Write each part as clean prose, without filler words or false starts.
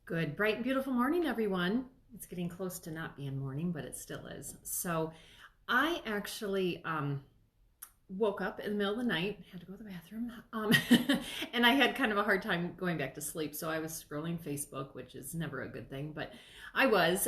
Good, bright and beautiful morning, everyone. It's getting close to not being morning, but it still is. So, I actually woke up in the middle of the night, had to go to the bathroom, and I had kind of a hard time going back to sleep. So, I was scrolling Facebook, which is never a good thing, but I was.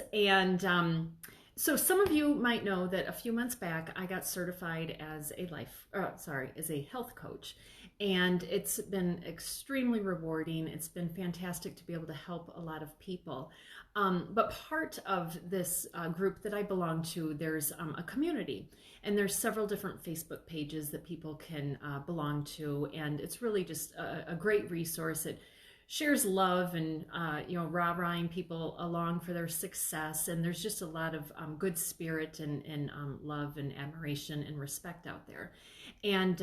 So some of you might know that a few months back, I got certified as as a health coach. And it's been extremely rewarding. It's been fantastic to be able to help a lot of people. But part of this group that I belong to, there's a community, and there's several different Facebook pages that people can belong to, and it's really just a great resource. It shares love and rah-rahing people along for their success, and there's just a lot of good spirit and love and admiration and respect out there. And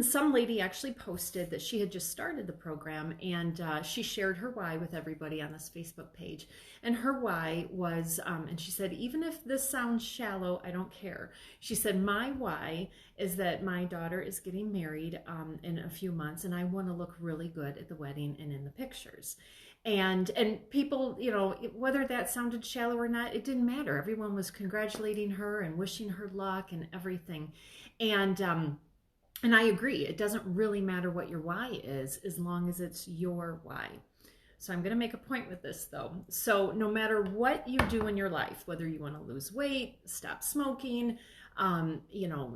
some lady actually posted that she had just started the program, and she shared her why with everybody on this Facebook page. And her why was, and she said, even if this sounds shallow, I don't care. She said, my why is that my daughter is getting married in a few months, and I want to look really good at the wedding and in the pictures. And people, whether that sounded shallow or not, it didn't matter. Everyone was congratulating her and wishing her luck and everything. And I agree. It doesn't really matter what your why is as long as it's your why. So I'm going to make a point with this though. So no matter what you do in your life, whether you want to lose weight, stop smoking,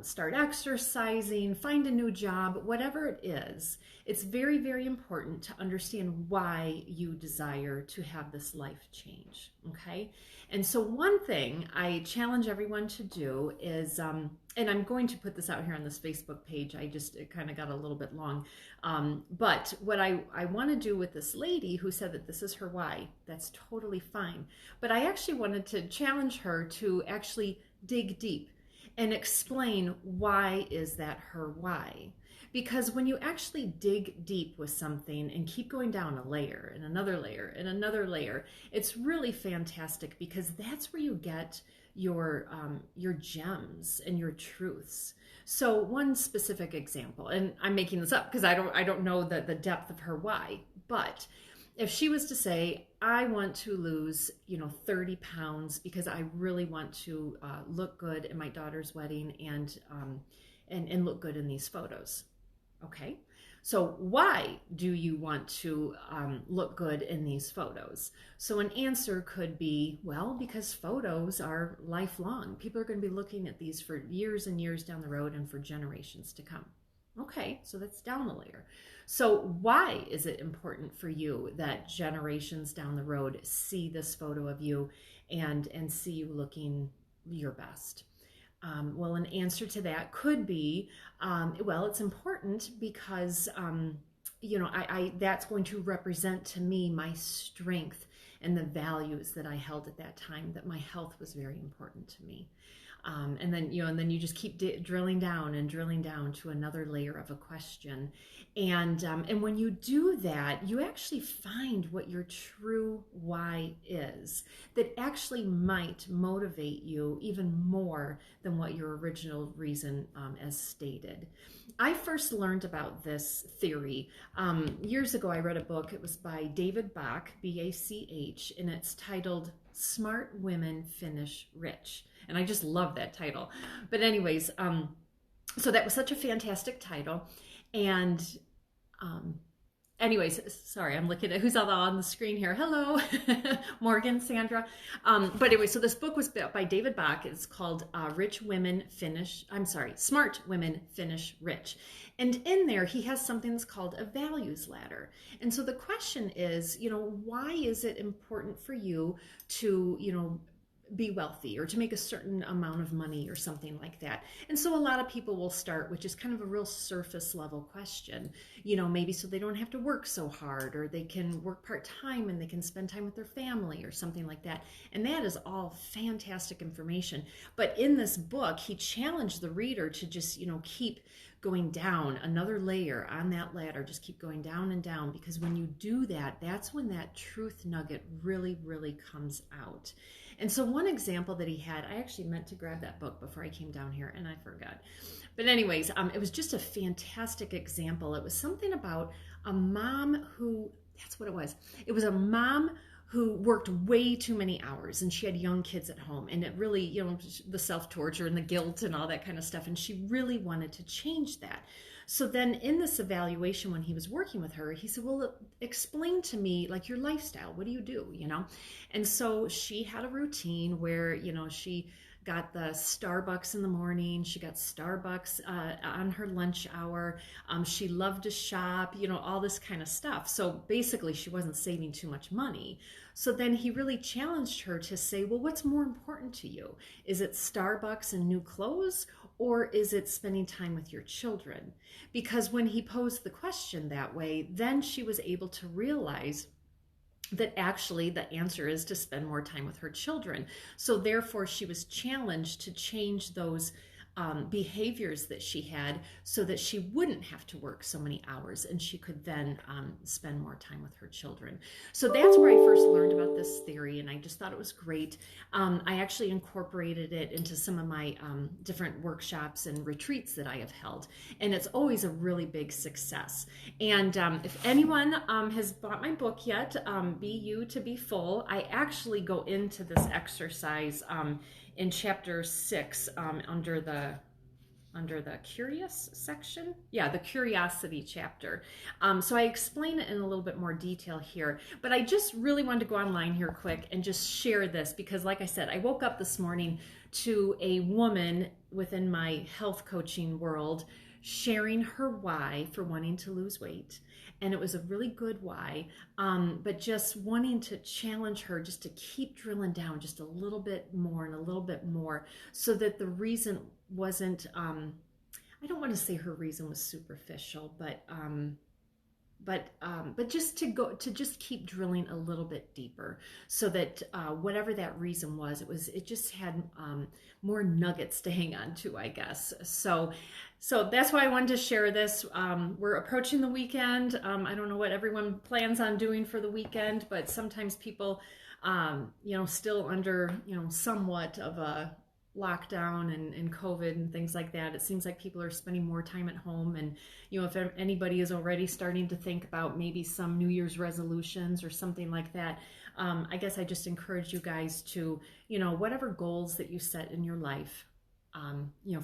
start exercising, find a new job, whatever it is, it's very, very important to understand why you desire to have this life change. Okay. And so one thing I challenge everyone to do is, and I'm going to put this out here on this Facebook page. It kind of got a little bit long. But what I want to do with this lady who said that this is her why, that's totally fine. But I actually wanted to challenge her to actually dig deep and explain why is that her why. Because when you actually dig deep with something and keep going down a layer and another layer and another layer, it's really fantastic, because that's where you get your gems and your truths. So one specific example, and I'm making this up because I don't know the depth of her why, but if she was to say, I want to lose 30 pounds because I really want to look good at my daughter's wedding and look good in these photos. Okay, so why do you want to look good in these photos? So an answer could be, well, because photos are lifelong. People are going to be looking at these for years and years down the road and for generations to come. Okay, so that's down the layer. So why is it important for you that generations down the road see this photo of you and see you looking your best? Well, an answer to that could be, well, it's important because, that's going to represent to me my strength and the values that I held at that time, that my health was very important to me. And then you just keep drilling down and drilling down to another layer of a question. And when you do that, you actually find what your true why is, that actually might motivate you even more than what your original reason as stated. I first learned about this theory years ago. I read a book. It was by David Bach, B-A-C-H, and it's titled Smart Women Finish Rich. And I just love that title. But anyways, so that was such a fantastic title. And anyways, sorry, I'm looking at who's all on the screen here. Hello, Morgan, Sandra. But anyway, so this book was by David Bach. It's called Smart Women Finish Rich. And in there, he has something that's called a values ladder. And so the question is, why is it important for you to, be wealthy or to make a certain amount of money or something like that? And so a lot of people will start with just kind of a real surface level question, maybe so they don't have to work so hard, or they can work part-time and they can spend time with their family or something like that. And that is all fantastic information. But in this book, he challenged the reader to just, keep going down another layer on that ladder, just keep going down and down, because when you do that, that's when that truth nugget really, really comes out. And so one example that he had, I actually meant to grab that book before I came down here and I forgot. But anyways, it was just a fantastic example. It was something about a mom who, that's what it was. It was a mom who worked way too many hours, and she had young kids at home, and it really, the self-torture and the guilt and all that kind of stuff, and she really wanted to change that. So then in this evaluation, when he was working with her, he said, well, explain to me like your lifestyle. What do you do? And so she had a routine where, she got the Starbucks in the morning. She got Starbucks on her lunch hour. She loved to shop, all this kind of stuff. So basically she wasn't saving too much money. So then he really challenged her to say, well, what's more important to you? Is it Starbucks and new clothes, or is it spending time with your children? Because when he posed the question that way, then she was able to realize that actually the answer is to spend more time with her children. So therefore she was challenged to change those behaviors that she had so that she wouldn't have to work so many hours, and she could then spend more time with her children. So that's where I first learned about this theory, and I just thought it was great. I actually incorporated it into some of my different workshops and retreats that I have held, and it's always a really big success. And if anyone has bought my book yet, Be You to Be Full, I actually go into this exercise in chapter 6 under the curious section. Yeah, the curiosity chapter. So I explain it in a little bit more detail here, but I just really wanted to go online here quick and just share this because, like I said, I woke up this morning to a woman within my health coaching world sharing her why for wanting to lose weight. And it was a really good why, but just wanting to challenge her just to keep drilling down just a little bit more and a little bit more, so that the reason wasn't, I don't want to say her reason was superficial, but just to just keep drilling a little bit deeper, so that whatever that reason was, it just had more nuggets to hang on to, I guess. So that's why I wanted to share this. We're approaching the weekend. I don't know what everyone plans on doing for the weekend, but sometimes people, still under, somewhat of a lockdown and COVID and things like that. It seems like people are spending more time at home. And, if anybody is already starting to think about maybe some New Year's resolutions or something like that, I guess I just encourage you guys to, whatever goals that you set in your life,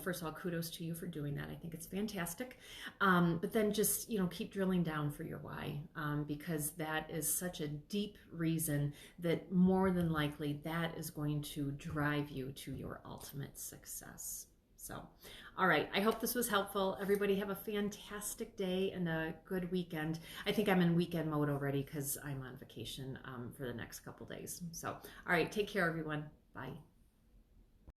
first of all, kudos to you for doing that. I think it's fantastic. But then just, keep drilling down for your why, because that is such a deep reason that more than likely that is going to drive you to your ultimate success. So, all right. I hope this was helpful. Everybody have a fantastic day and a good weekend. I think I'm in weekend mode already because I'm on vacation for the next couple days. So, all right. Take care, everyone. Bye.